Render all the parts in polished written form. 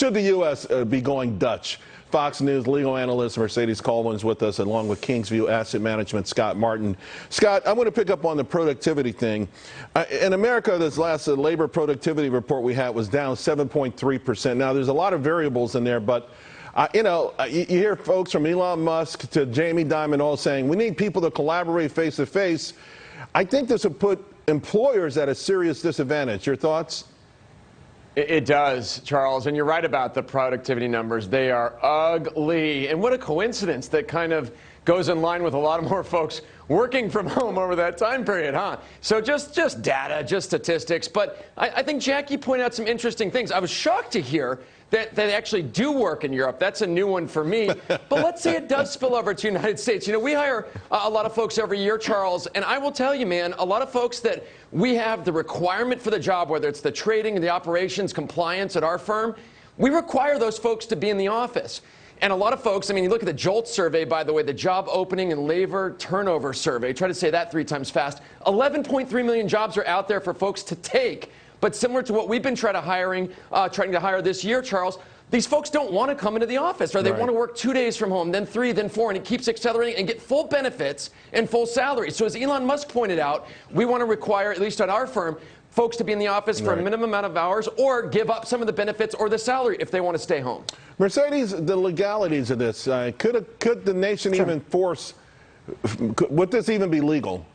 should the U.S. Be going Dutch? Fox News legal analyst Mercedes Colvin's with us, along with Kingsview Asset Management Scott Martin. Scott, I want to pick up on the productivity thing. In America, this last labor productivity report we had was down 7.3%. Now, there's a lot of variables in there, but you hear folks from Elon Musk to Jamie Dimon all saying we need people to collaborate face to face. I think this would put employers at a serious disadvantage. Your thoughts? It does, Charles, and you're right about the productivity numbers. They are ugly. And what a coincidence that kind of goes in line with a lot of more folks working from home over that time period, huh? So just data, just statistics. But I think Jackie pointed out some interesting things. I was shocked to hear that they actually do work in Europe. That's a new one for me. But let's say it does spill over to the United States. You know, we hire a lot of folks every year, Charles, and I will tell you, man, a lot of folks that we have the requirement for the job, whether it's the trading and the operations compliance at our firm, we require those folks to be in the office. And a lot of folks, I mean, you look at the JOLT survey, by the way, the job opening and labor turnover survey. Try to say that 3 times fast. 11.3 million jobs are out there for folks to take. But similar to what we've been trying to hire this year, Charles, these folks don't want to come into the office, or they want to work 2 days from home, then 3, then 4, and it keeps accelerating and get full benefits and full salary. So as Elon Musk pointed out, we want to require, at least at our firm, folks to be in the office for a minimum amount of hours or give up some of the benefits or the salary if they want to stay home. Mercedes, the legalities of this, could the nation even force, would this even be legal?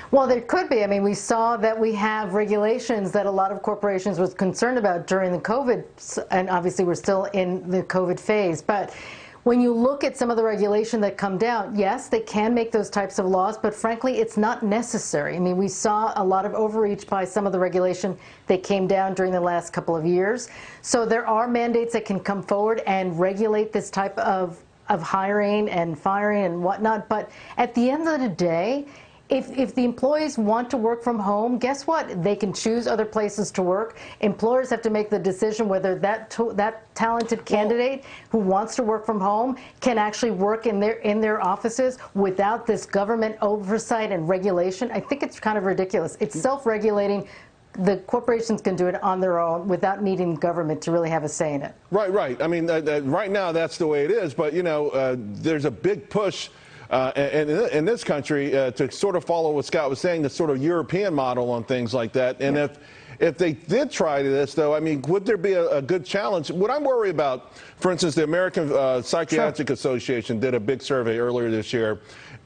Well, there could be. I mean, we saw that we have regulations that a lot of corporations was concerned about during the COVID, and obviously we're still in the COVID phase. But when you look at some of the regulation that come down, yes, they can make those types of laws, but frankly, it's not necessary. I mean, we saw a lot of overreach by some of the regulation that came down during the last couple of years. So there are mandates that can come forward and regulate this type of hiring and firing and whatnot. But at the end of the day, if the employees want to work from home, guess what? They can choose other places to work. Employers have to make the decision whether that talented candidate who wants to work from home can actually work in their offices without this government oversight and regulation. I think it's kind of ridiculous. It's self-regulating. The corporations can do it on their own without needing government to really have a say in it. Right. I mean, right now that's the way it is. But, there's a big push in this country to sort of follow what Scott was saying, the sort of European model on things like that. And if they did try this, though, I mean, would there be a good challenge? What I'm worried about, for instance, the American Psychiatric Association did a big survey earlier this year,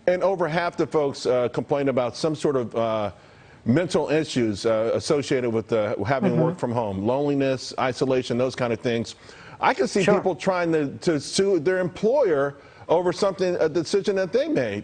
and over half the folks complained about some sort of mental issues associated with having work from home, loneliness, isolation, those kind of things. I can see people trying to sue their employer over a decision that they made.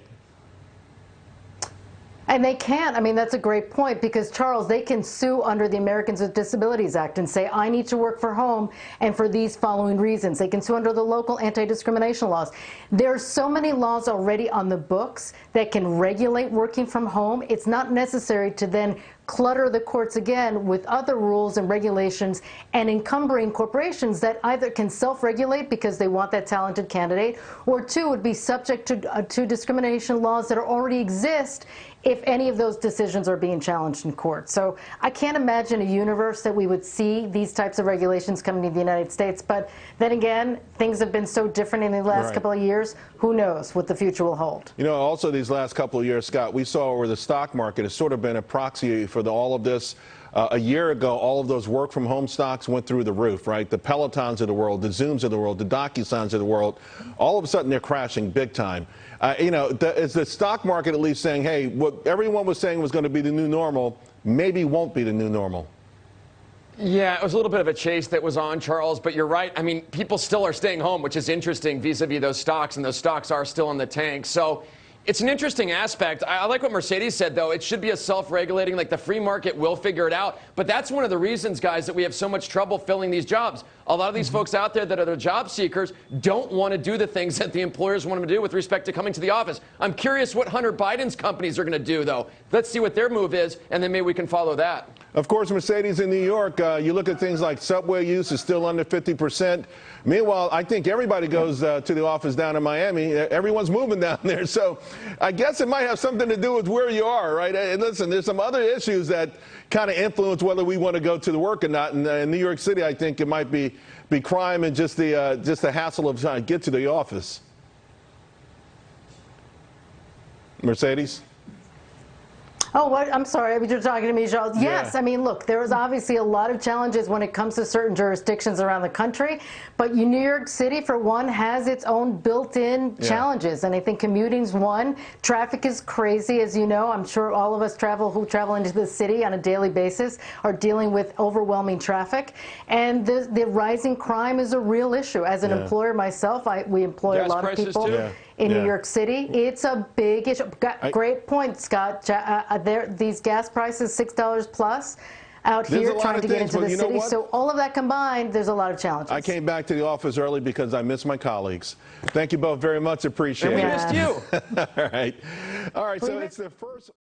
And they can. I mean, that's a great point because, Charles, they can sue under the Americans with Disabilities Act and say, I need to work from home and for these following reasons. They can sue under the local anti-discrimination laws. There are so many laws already on the books that can regulate working from home. It's not necessary to then clutter the courts again with other rules and regulations and encumbering corporations that either can self-regulate because they want that talented candidate, or two, would be subject to discrimination laws that already exist if any of those decisions are being challenged in court. So I can't imagine a universe that we would see these types of regulations coming to the United States. But then again, things have been so different in the last couple of years. Who knows what the future will hold? Also these last couple of years, Scott, we saw where the stock market has sort of been a proxy for all of this. A year ago, all of those work from home stocks went through the roof, right? The Pelotons of the world, the Zooms of the world, the DocuSigns of the world, all of a sudden they're crashing big time. Is the stock market at least saying, hey, what everyone was saying was going to be the new normal, maybe won't be the new normal? Yeah, it was a little bit of a chase that was on, Charles, but you're right. I mean, people still are staying home, which is interesting vis-a-vis those stocks, and those stocks are still in the tank. So it's an interesting aspect. I like what Mercedes said, though. It should be a self-regulating, like the free market will figure it out. But that's one of the reasons, guys, that we have so much trouble filling these jobs. A lot of these folks out there that are the job seekers don't want to do the things that the employers want them to do with respect to coming to the office. I'm curious what Hunter Biden's companies are going to do, though. Let's see what their move is, and then maybe we can follow that. Of course, Mercedes in New York, you look at things like subway use is still under 50%. Meanwhile, I think everybody goes to the office down in Miami. Everyone's moving down there. So I guess it might have something to do with where you are, right? And listen, there's some other issues that kind of influence whether we want to go to the work or not. And in New York City, I think it might be crime and just the hassle of trying to get to the office. Mercedes? Oh, what? I'm sorry. You're talking to me, Charles. Yes. Yeah. I mean, look, there is obviously a lot of challenges when it comes to certain jurisdictions around the country. But New York City, for one, has its own built-in challenges. And I think commuting's one. Traffic is crazy, as you know. I'm sure all of us who travel into the city on a daily basis are dealing with overwhelming traffic. And the rising crime is a real issue. As an employer myself, we employ a lot of people. In New York City, it's a big issue. Great point, Scott. These gas prices, $6 plus out here trying to get into the city. So all of that combined, there's a lot of challenges. I came back to the office early because I miss my colleagues. Thank you both very much. Appreciate it. We missed you. All right. So it's the first.